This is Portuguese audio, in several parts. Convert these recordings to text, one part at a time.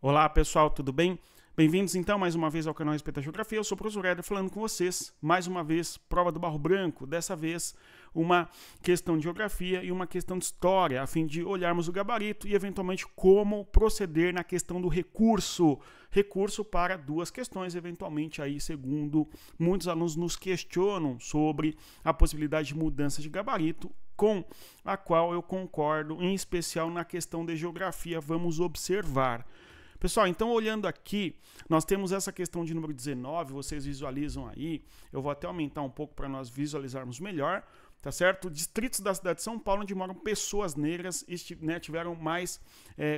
Olá pessoal, tudo bem? Bem-vindos então mais uma vez ao canal Respeita a Geografia. Eu sou o professor Éder falando com vocês. Mais uma vez, prova do barro branco. Dessa vez, uma questão de geografia e uma questão de história, a fim de olharmos o gabarito e eventualmente como proceder na questão do recurso. Recurso para duas questões, eventualmente aí, segundo muitos alunos nos questionam sobre a possibilidade de mudança de gabarito, com a qual eu concordo, em especial na questão de geografia. Vamos observar. Pessoal, então olhando aqui, nós temos essa questão de número 19, vocês visualizam aí, eu vou até aumentar um pouco para nós visualizarmos melhor, tá certo? Distritos da cidade de São Paulo onde moram pessoas negras tiveram mais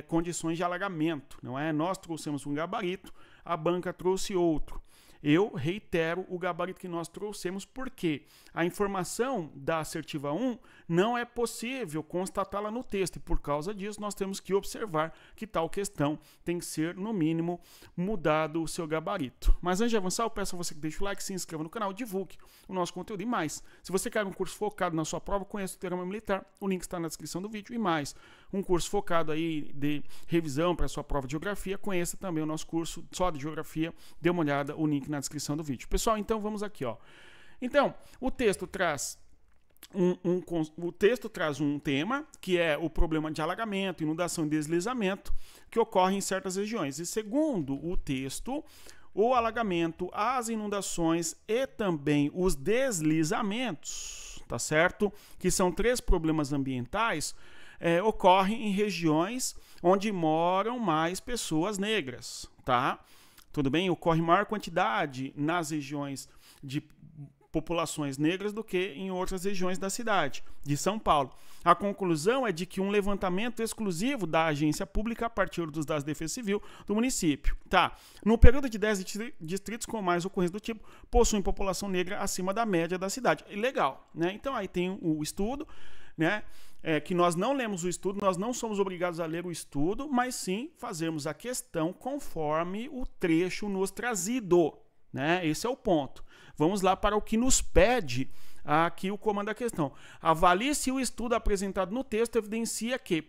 condições de alagamento, não é? Nós trouxemos um gabarito, a banca trouxe outro. Eu reitero o gabarito que nós trouxemos porque a informação da assertiva 1 não é possível constatá-la no texto e por causa disso nós temos que observar que tal questão tem que ser, no mínimo, mudado o seu gabarito. Mas antes de avançar, eu peço a você que deixe o like, se inscreva no canal, divulgue o nosso conteúdo e mais. Se você quer um curso focado na sua prova, conheça o Terama Militar, o link está na descrição do vídeo e mais. Um curso focado aí de revisão para a sua prova de geografia, conheça também o nosso curso só de geografia, dê uma olhada, o link na descrição do vídeo. Pessoal, então vamos aqui, ó. Então, o texto traz um tema, que é o problema de alagamento, inundação e deslizamento, que ocorre em certas regiões. E segundo o texto, o alagamento, as inundações e também os deslizamentos, tá certo? Que são três problemas ambientais, ocorrem em regiões onde moram mais pessoas negras, tá? Tudo bem? Ocorre maior quantidade nas regiões de populações negras do que em outras regiões da cidade de São Paulo. A conclusão é de que um levantamento exclusivo da agência pública a partir dos dados da Defesa Civil do município. Tá. No período de 10 distritos com mais ocorrências do tipo, possuem população negra acima da média da cidade. Legal, né? Então aí tem o estudo, né? Que nós não lemos o estudo, nós não somos obrigados a ler o estudo, mas sim fazermos a questão conforme o trecho nos trazido, né? Esse é o ponto. Vamos lá para o que nos pede aqui o comando da questão. Avalie se o estudo apresentado no texto evidencia que,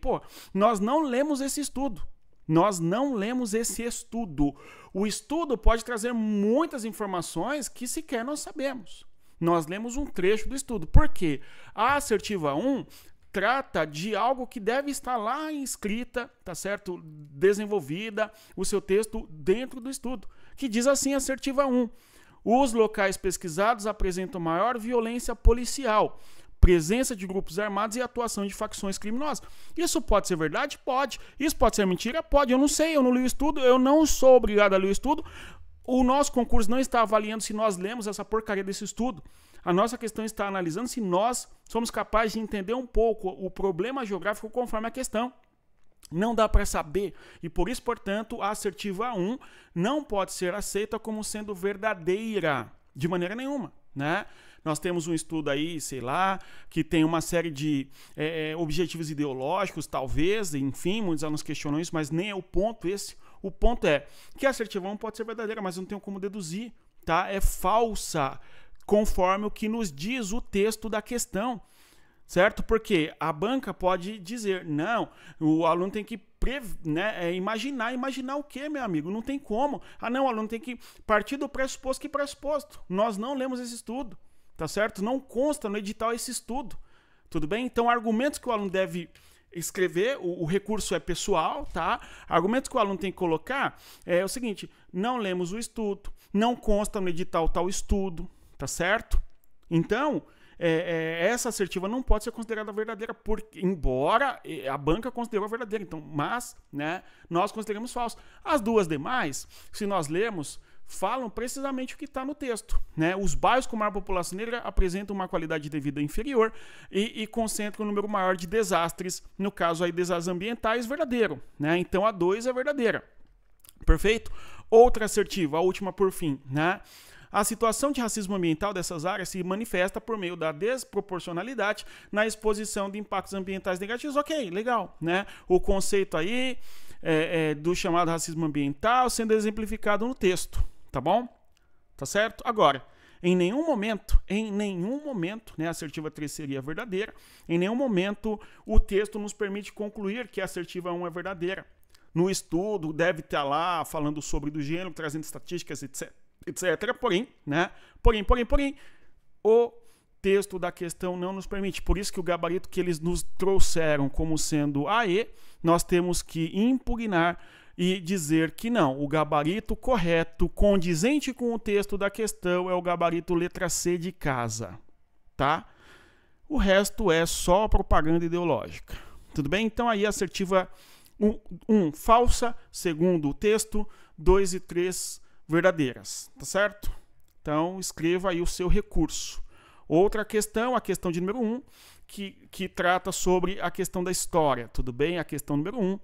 nós não lemos esse estudo. Nós não lemos esse estudo. O estudo pode trazer muitas informações que sequer nós sabemos. Nós lemos um trecho do estudo. Por quê? A assertiva 1 trata de algo que deve estar lá escrita, tá certo? Desenvolvida, o seu texto dentro do estudo, que diz assim a assertiva 1. Os locais pesquisados apresentam maior violência policial, presença de grupos armados e atuação de facções criminosas. Isso pode ser verdade? Pode. Isso pode ser mentira? Pode. Eu não sei, eu não li o estudo, eu não sou obrigado a ler o estudo. O nosso concurso não está avaliando se nós lemos essa porcaria desse estudo. A nossa questão está analisando se nós somos capazes de entender um pouco o problema geográfico conforme a questão. Não dá para saber e por isso, portanto, a assertiva 1 não pode ser aceita como sendo verdadeira de maneira nenhuma, né? Nós temos um estudo aí, sei lá, que tem uma série de objetivos ideológicos, talvez, enfim, muitos alunos questionam isso, mas nem é o ponto esse. O ponto é que a assertiva 1 pode ser verdadeira, mas eu não tenho como deduzir, tá? É falsa, conforme o que nos diz o texto da questão. Certo? Porque a banca pode dizer, não, o aluno tem que imaginar o quê, meu amigo? Não tem como. Ah, não, o aluno tem que partir do pressuposto. Que pressuposto? Nós não lemos esse estudo, tá certo? Não consta no edital esse estudo, tudo bem? Então, argumentos que o aluno deve escrever, o recurso é pessoal, tá? Argumentos que o aluno tem que colocar é o seguinte, não lemos o estudo, não consta no edital tal estudo, tá certo? Então, essa assertiva não pode ser considerada verdadeira, embora a banca considerou verdadeira, então, mas, né, nós consideramos falso. As duas demais, se nós lermos, falam precisamente o que está no texto, né? Os bairros com maior população negra apresentam uma qualidade de vida inferior e concentram um número maior de desastres, no caso aí desastres ambientais, verdadeiro, né? Então a 2 é verdadeira, perfeito? Outra assertiva, a última por fim, né? A situação de racismo ambiental dessas áreas se manifesta por meio da desproporcionalidade na exposição de impactos ambientais negativos. Ok, legal, né? O conceito aí do chamado racismo ambiental sendo exemplificado no texto, tá bom? Tá certo? Agora, em nenhum momento, né, a assertiva 3 seria verdadeira, em nenhum momento o texto nos permite concluir que a assertiva 1 é verdadeira. no estudo, deve estar lá falando sobre do gênero, trazendo estatísticas, etc. Porém, né? Porém, o texto da questão não nos permite. Por isso que o gabarito que eles nos trouxeram como sendo AE, nós temos que impugnar e dizer que não. O gabarito correto, condizente com o texto da questão, é o gabarito letra C de casa, tá? O resto é só propaganda ideológica. Tudo bem? Então aí assertiva 1, falsa, segundo o texto, 2 e 3 verdadeiras, tá certo? Então escreva aí o seu recurso. Outra questão, a questão de número 1, que trata sobre a questão da história, tudo bem? A questão número 1,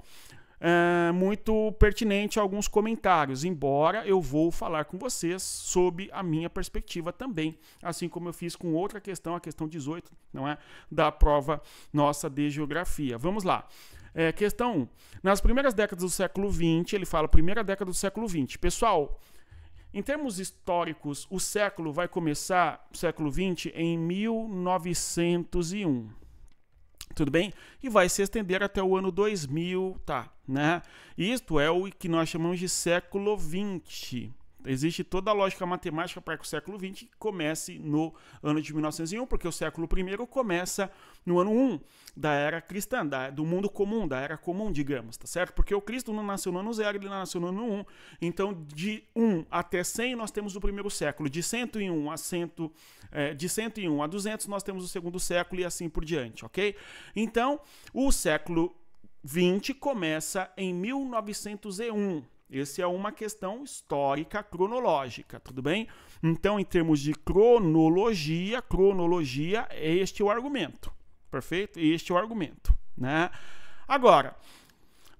muito pertinente a alguns comentários, embora eu vou falar com vocês sob a minha perspectiva também, assim como eu fiz com outra questão, a questão 18, não é? Da prova nossa de geografia. Vamos lá. Questão 1. Nas primeiras décadas do século XX, ele fala primeira década do século XX. Pessoal, em termos históricos, o século vai começar, o século XX, em 1901. Tudo bem? E vai se estender até o ano 2000, tá? Né? Isto é o que nós chamamos de século XX. Existe toda a lógica matemática para que o século XX comece no ano de 1901, porque o século I começa no ano 1 da era cristã, do mundo comum, da era comum, digamos, tá certo? Porque o Cristo não nasceu no ano 0, ele nasceu no ano 1. Então, de 1 até 100, nós temos o primeiro século. De 101 a 200, nós temos o segundo século e assim por diante, ok? Então, o século XX começa em 1901. Essa é uma questão histórica, cronológica, tudo bem? Então, em termos de cronologia, este é o argumento, perfeito? Este é o argumento, né? Agora,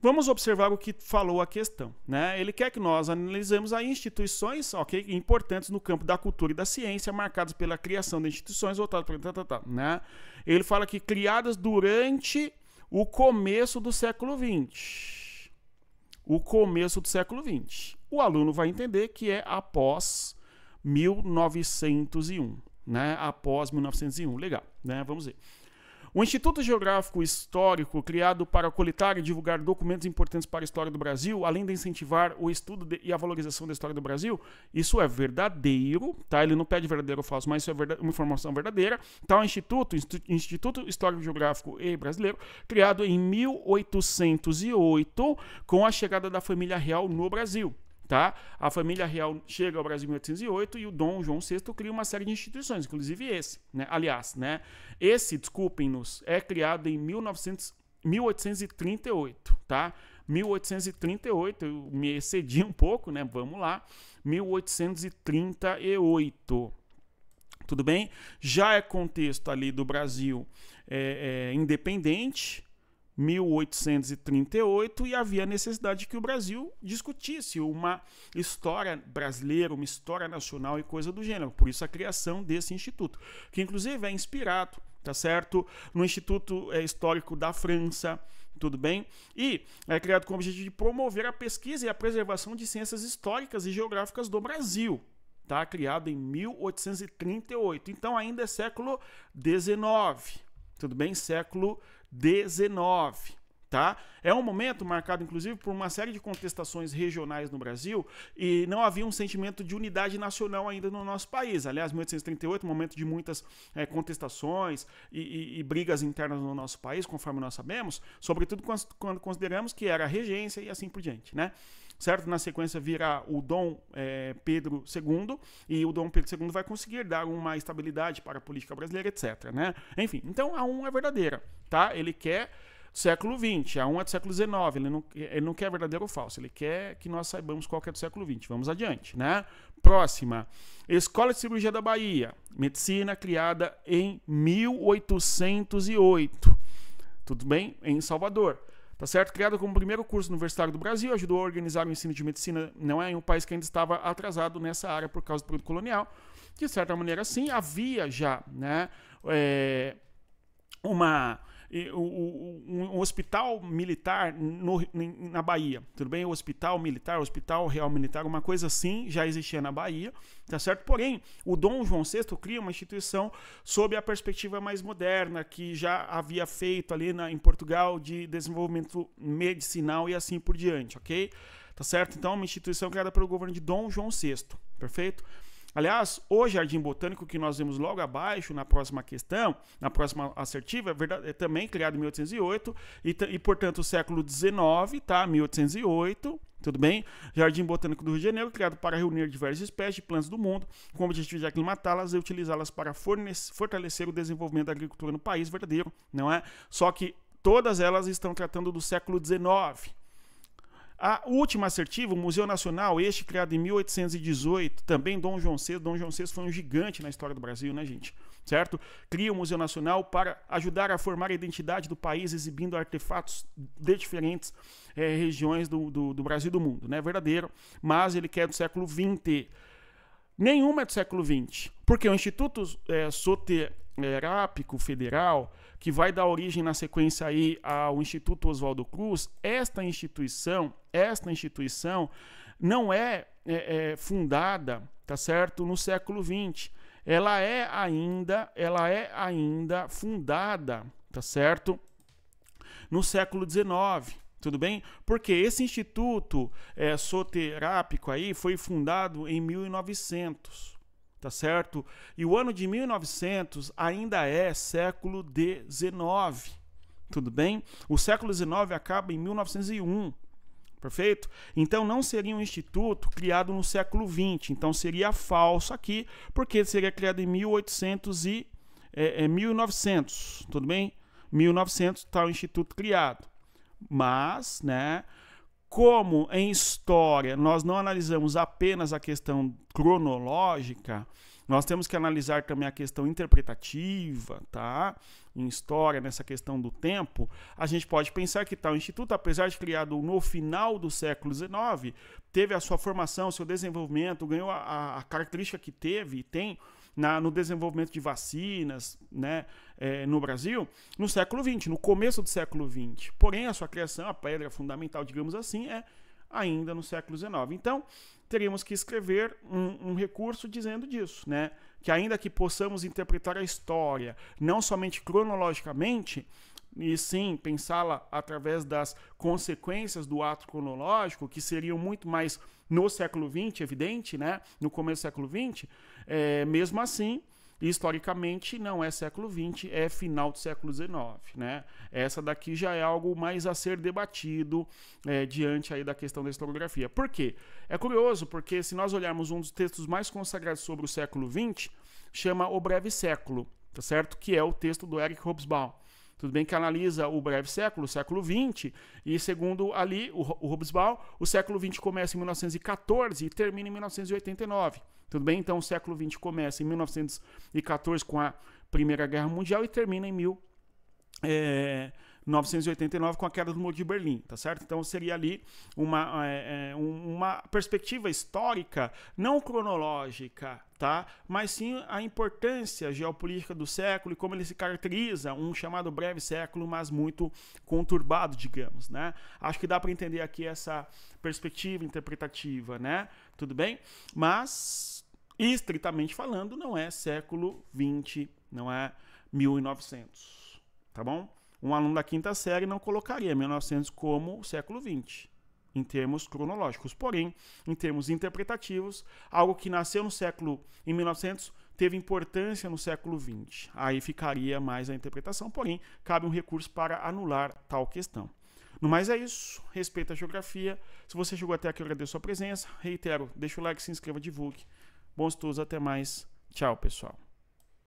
vamos observar o que falou a questão, né? Ele quer que nós analisemos as instituições, ok, importantes no campo da cultura e da ciência, marcadas pela criação de instituições voltadas para... né? Ele fala que criadas durante o começo do século XX. O começo do século XX. O aluno vai entender que é após 1901, né? Após 1901, legal, né? Vamos ver. O Instituto Geográfico Histórico, criado para coletar e divulgar documentos importantes para a história do Brasil, além de incentivar o estudo e a valorização da história do Brasil, isso é verdadeiro, tá? Ele não pede verdadeiro ou falso, mas isso é uma informação verdadeira. Tá? O Instituto Histórico Geográfico e Brasileiro, criado em 1808, com a chegada da família real no Brasil. Tá? A família real chega ao Brasil em 1808 e o Dom João VI cria uma série de instituições, inclusive esse, né? Aliás, né? Esse, desculpem-nos, é criado em 1838, tá? 1838, eu me excedi um pouco, né? Vamos lá, 1838. Tudo bem? Já é contexto ali do Brasil independente, 1838, e havia necessidade de que o Brasil discutisse uma história brasileira, uma história nacional e coisa do gênero. Por isso a criação desse instituto, que inclusive é inspirado, tá certo, no Instituto Histórico da França, tudo bem? E é criado com o objetivo de promover a pesquisa e a preservação de ciências históricas e geográficas do Brasil. Tá? Criado em 1838. Então ainda é século XIX. Tudo bem? Século XIX, tá? É um momento marcado, inclusive, por uma série de contestações regionais no Brasil e não havia um sentimento de unidade nacional ainda no nosso país. Aliás, 1838, um momento de muitas contestações e brigas internas no nosso país, conforme nós sabemos, sobretudo quando consideramos que era a regência e assim por diante, né? Certo? Na sequência virá o Dom Pedro II, e o Dom Pedro II vai conseguir dar uma estabilidade para a política brasileira, etc. Né? Enfim, então a 1 é verdadeira, tá? Ele quer século XX, a 1 é do século XIX, ele não quer verdadeiro ou falso, ele quer que nós saibamos qual que é do século XX. Vamos adiante, né? Próxima, Escola de Cirurgia da Bahia, medicina criada em 1808, tudo bem? Em Salvador. Tá certo? Criado como primeiro curso universitário do Brasil, ajudou a organizar o ensino de medicina, não é, em um país que ainda estava atrasado nessa área por causa do período colonial. De certa maneira, sim, havia já, né, uma um hospital militar na Bahia, tudo bem? O hospital militar, hospital real militar, uma coisa assim já existia na Bahia, tá certo? Porém, o Dom João VI cria uma instituição sob a perspectiva mais moderna, que já havia feito ali em Portugal de desenvolvimento medicinal e assim por diante, ok? Tá certo? Então, uma instituição criada pelo governo de Dom João VI, perfeito? Aliás, o Jardim Botânico, que nós vemos logo abaixo, na próxima questão, na próxima assertiva, é também criado em 1808 e portanto, século XIX, tá? 1808, tudo bem? Jardim Botânico do Rio de Janeiro, criado para reunir diversas espécies de plantas do mundo, com o objetivo de aclimatá-las e utilizá-las para fortalecer o desenvolvimento da agricultura no país verdadeiro, não é? Só que todas elas estão tratando do século XIX. A última assertiva, o Museu Nacional, este criado em 1818, também Dom João VI. Dom João VI foi um gigante na história do Brasil, né, gente? Certo? Cria o Museu Nacional para ajudar a formar a identidade do país, exibindo artefatos de diferentes regiões do Brasil e do mundo, né? Verdadeiro, mas ele quer do século XX. Nenhuma é do século XX, porque o Instituto Soterápico Federal, que vai dar origem na sequência aí ao Instituto Oswaldo Cruz, esta instituição não é fundada, tá certo, no século XX. Ela é ainda fundada, tá certo, no século XIX. Tudo bem? Porque esse instituto soterápico aí foi fundado em 1900, tá certo? E o ano de 1900 ainda é século XIX, tudo bem? O século XIX acaba em 1901, perfeito? Então não seria um instituto criado no século XX, então seria falso aqui, porque seria criado em 1900, tudo bem? 1900 está o instituto criado. Mas, né, como em história nós não analisamos apenas a questão cronológica, nós temos que analisar também a questão interpretativa, tá? Em história, nessa questão do tempo, a gente pode pensar que tal instituto, apesar de criado no final do século XIX, teve a sua formação, seu desenvolvimento, ganhou a característica que teve e tem no desenvolvimento de vacinas, né, no Brasil, no século XX, no começo do século XX. Porém, a sua criação, a pedra fundamental, digamos assim, é ainda no século XIX. Então, teríamos que escrever um recurso dizendo disso, né, que ainda que possamos interpretar a história não somente cronologicamente, e sim pensá-la através das consequências do ato cronológico, que seriam muito mais no século XX, evidente, né? No começo do século XX, mesmo assim, historicamente, não é século XX, é final do século XIX, né? Essa daqui já é algo mais a ser debatido diante aí da questão da historiografia. Por quê? É curioso, porque se nós olharmos um dos textos mais consagrados sobre o século XX, chama O Breve Século, tá certo? Que é o texto do Eric Hobsbawm. Tudo bem que analisa o breve século, o século XX, e segundo ali o Hobsbawm, o século XX começa em 1914 e termina em 1989. Tudo bem? Então o século XX começa em 1914 com a Primeira Guerra Mundial e termina em 1989 com a queda do Muro de Berlim, tá certo? Então seria ali uma perspectiva histórica, não cronológica, tá? Mas sim a importância geopolítica do século e como ele se caracteriza, um chamado breve século, mas muito conturbado, digamos, né? Acho que dá para entender aqui essa perspectiva interpretativa, né? Tudo bem? Mas, estritamente falando, não é século XX, não é 1900, tá bom? Um aluno da quinta série não colocaria 1900 como o século XX, em termos cronológicos. Porém, em termos interpretativos, algo que nasceu em 1900 teve importância no século XX. Aí ficaria mais a interpretação, porém, cabe um recurso para anular tal questão. No mais é isso, respeito à geografia. Se você chegou até aqui, eu agradeço a sua presença. Reitero, deixa o like, se inscreva, divulgue. Bons estudos, até mais. Tchau, pessoal.